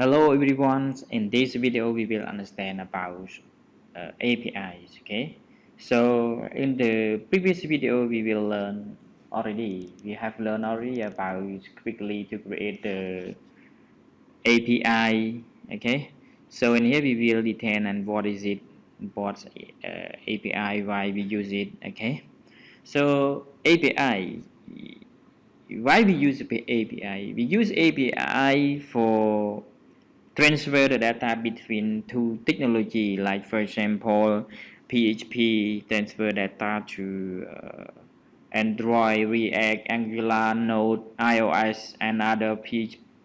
Hello everyone, in this video we will understand about APIs. Okay, so in the previous video we have learned already about quickly to create the API. Okay, so in here we will detail and what is it, what API, why we use it. Okay, so API, why we use API? We use API for transfer the data between two technology, like for example PHP transfer data to Android, React, Angular, Node, iOS, and other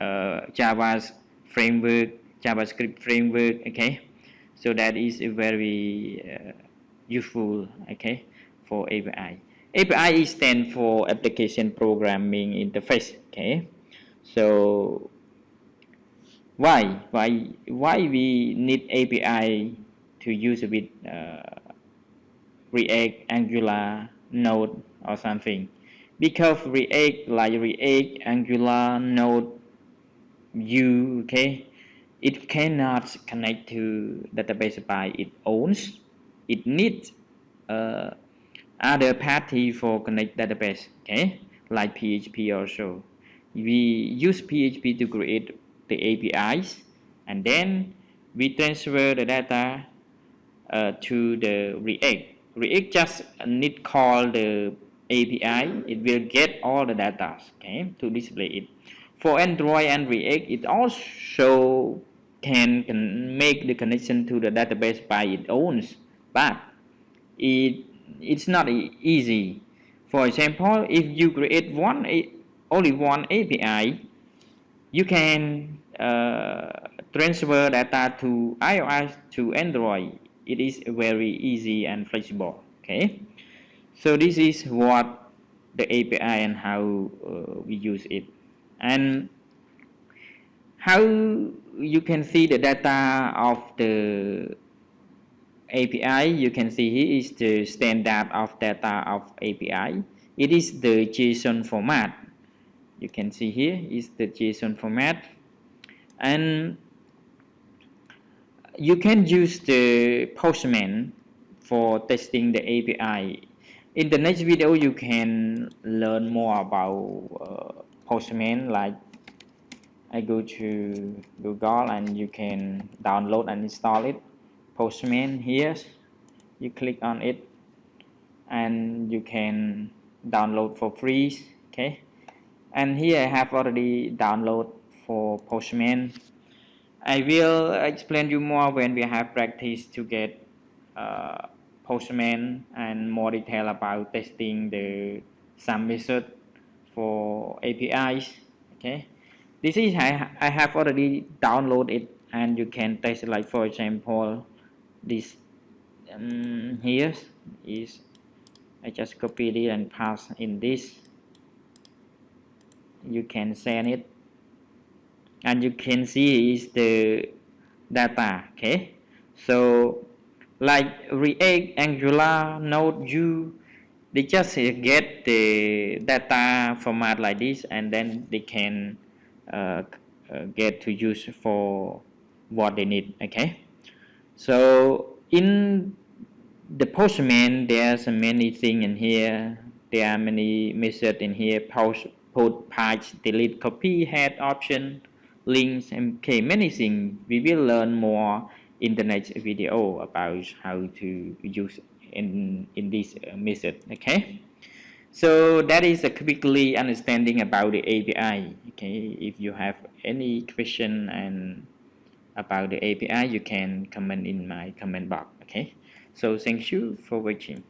JavaScript framework. Okay, so that is a very useful. Okay, for API. API stands for Application Programming Interface. Okay, so why we need API to use with React, Angular, Node or something? Because React, Angular, Node, Vue, okay, it cannot connect to database by its own. It needs uh, other party for connect database. Okay, like PHP also. We use PHP to create the APIs, and then we transfer the data to the React. React just need call the API. It will get all the data, okay, to display it. For Android and React, it also can make the connection to the database by its own, but it it's not easy. For example, if you create only one API, you can transfer data to iOS to Android. It is very easy and flexible. Okay, so this is what the API and how we use it, and how you can see the data of the API. You can see here is the standard of data of API. It is the JSON format. You can see here is the JSON format, and you can use the Postman for testing the API. In the next video, you can learn more about Postman. Like I go to Google and you can download and install it. Postman here, you click on it and you can download for free. Okay, and here I have already download for Postman. I will explain you more when we have practice to get uh, Postman and more detail about testing the some method for APIs. Okay, this is I have already downloaded it, and you can test, like for example this here is I just copied it and pass in this. You can send it, and you can see is the data. Okay, so like React, Angular, Node, Vue, they just get the data format like this, and then they can get to use for what they need. Okay, so in the Postman, there's many things in here. There are many methods in here: post, put, patch, delete, copy, head option, links, and okay, many things. We will learn more in the next video about how to use in this method. Okay, so that is a quickly understanding about the API. Okay, if you have any question and about the API, you can comment in my comment box. Okay, so thank you for watching.